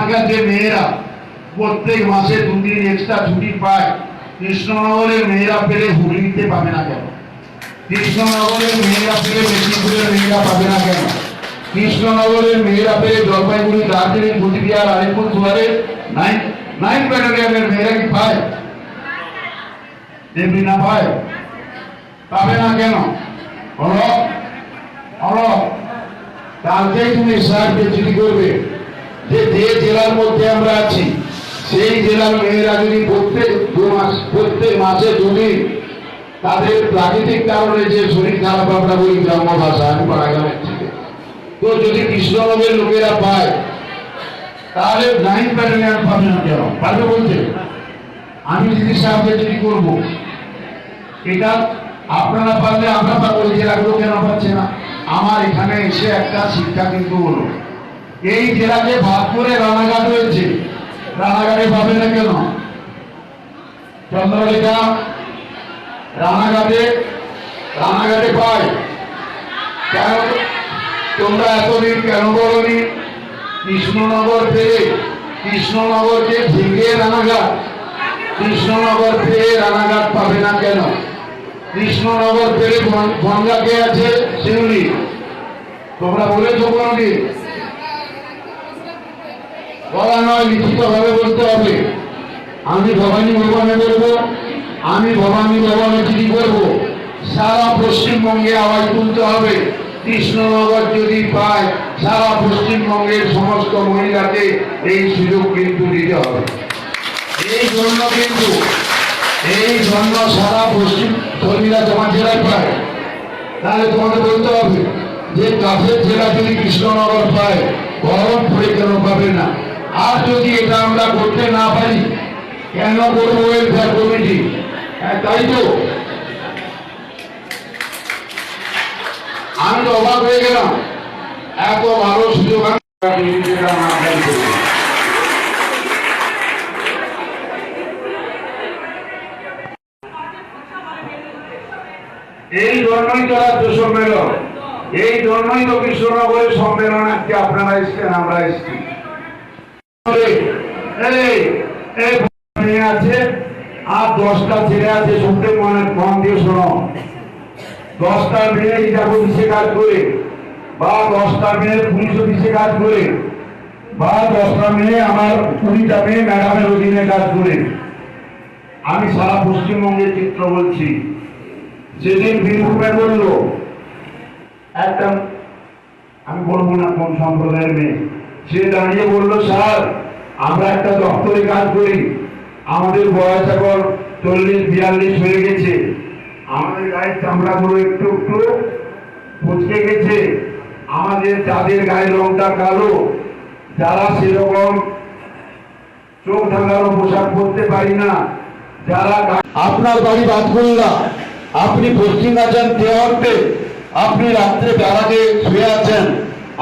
এখানকার যে মেয়েরা প্রত্যেক মাসে 2 দিন এক্সট্রা ছুটি পায়, কৃষ্ণনগরের মেয়েরা পেলে হুগলিতে পাবে না কেন? কৃষ্ণনগরের মেয়েরা পেলে মেদিনীপুরের মেয়েরা পাবে না কেন? কৃষ্ণনগরের মেয়েরা পেলে জলপাইগুড়ি, দার্জিলিং, কুচবিহার, আলিপুরদুয়ারে 9 ব্যাটালিয়নের মেয়েরা কি পায়? দেবী না পায়? পাবে না কেন? কালকেই তুমি স্যারকে চিঠি করবে যে জেলার মধ্যে আমরা আছি সেই জেলার মেয়েরা যদি প্রত্যেক মাসে 2 দিন তাদের প্রাকৃতিক কারণে যে শরীর খারাপ, আমরা বলি গ্রাম্য ভাষা, আমি পাড়াগ্রামের থেকে, তো যদি কৃষ্ণনগরের লোকেরা পায় তাহলে 9 ব্যাটালিয়ন পাবে না কেন? পারবে বলতে? আমি যদি সাহায্য চিঠি করবো, এটা আপনারা পারলে আমরা পাবো, জেলাগুলো কেন পাচ্ছে না? আমার এখানে এসে একটা শিক্ষা কিন্তু হলো, এই জেলাকে ভাগ করে রানাঘাট হয়েছে, রানাঘাটে পাবে না কেন? চন্দ্রলেখা রানাঘাটে পায় কেন? তোমরা এতদিন কেন বলনি কৃষ্ণনগর পেয়ে, কৃষ্ণনগরকে ভেঙে রানাঘাট, কৃষ্ণনগর পেয়ে রানাঘাট পাবে না কেন? কৃষ্ণনগর পেলে গঙ্গাকে আছে শিউলি, তোমরা বলেছো কোনদিন? বলা নয়, লিখিত ভাবে বলতে হবে। আমি ভবানী ভবনে বলবো, আমি ভবানী ভবনে চিঠি করবো, সারা পশ্চিমবঙ্গে আওয়াজ তুলতে হবে। কৃষ্ণনগর যদি পায়, সারা পশ্চিমবঙ্গের সমস্ত মহিলাকে এই সুযোগ কিন্তু দিতে হবে। এই জন্য সারা পশ্চিম কর্মীরা তোমার জেলায় পায়, তাহলে তোমাকে বলতে হবে যে কাছের জেলা যদি কৃষ্ণনগর পায়, বহরমপুরে কেন পাবে না? আর যদি এটা আমরা করতে না পারি, কেন করবো ওয়েলফেয়ার কমিটি? তাই তো আমি তো অবাক হয়ে গেলাম, এত ভালো সুযোগ এই জন্যই তো রাজ্য সম্মেলন, এই জন্যই তো কৃষ্ণনগরের সম্মেলন আজকে আপনারা এসছেন, আমরা এসছি। আছে আর 10টা ছেলে আছে, শুনতে মন দিয়ে শোনো। 10টা মেয়ে হিসাব অফিসে কাজ করে, বা 10টা মেয়ে পুলিশ অফিসে কাজ করে, বা 10টা মেয়ে আমার 20টা মেয়ে ম্যাডামের অধীনে কাজ করে। আমি সারা পশ্চিমবঙ্গের চিত্র বলছি। যেদিন বীরভূমে বললো একটা, আমি বলবো না কোন সম্প্রদায়ের মেয়ে, সে দাঁড়িয়ে বললো, স্যার আমরা একটা দপ্তরে কাজ করি, আমাদের বয়স এখন 40-42 হয়ে গেছে, আমাদের গায়ের চামড়াগুলো একটু একটু কুচকে গেছে, আমাদের যাদের গায়ের রংটা কালো, যারা সেরকম চোখ ঢাকানো পোশাক পরতে পারি না, যারা, আপনার বাড়ি বাদকুল্লা, আপনি পশ্চিম আছেন দেওয়ারতে, আপনি রাত্রে বেড়াতে শুয়ে আছেন,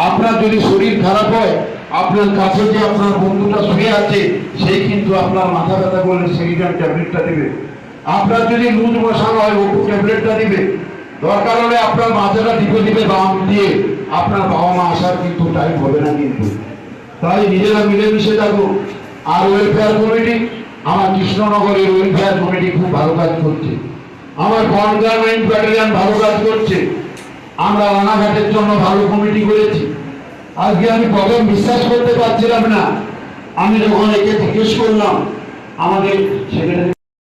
আপনার যদি শরীর খারাপ হয়, আপনার কাছে যে আপনার বন্ধুটা শুয়ে আছে সেই কিন্তু আপনার মাথা ব্যথা করলে সেরিডান ট্যাবলেটটা দিবে। আপনার যদি লুজ বসানো হয়, ওপর ট্যাবলেটটা দিবে। দরকার হলে আপনার মাথাটা টিপে দিবে বাম দিয়ে, আপনার বাবা মা আসার কিন্তু টাইম হবে না কিন্তু। তাই নিজেরা মিলেমিশে থাকুন। আর ওয়েলফেয়ার কমিটি, আমার কৃষ্ণনগরের ওয়েলফেয়ার কমিটি খুব ভালো কাজ করছে, আমার বনগাঁ 9 ব্যাটালিয়ন ভালো কাজ করছে, আমরা রানাঘাটের জন্য ভালো কমিটি করেছি। আজকে আমি প্রথম বিশ্বাস করতে পারছিলাম না, আমি যখন একে জিজ্ঞেস করলাম আমাদের সেক্রেটারি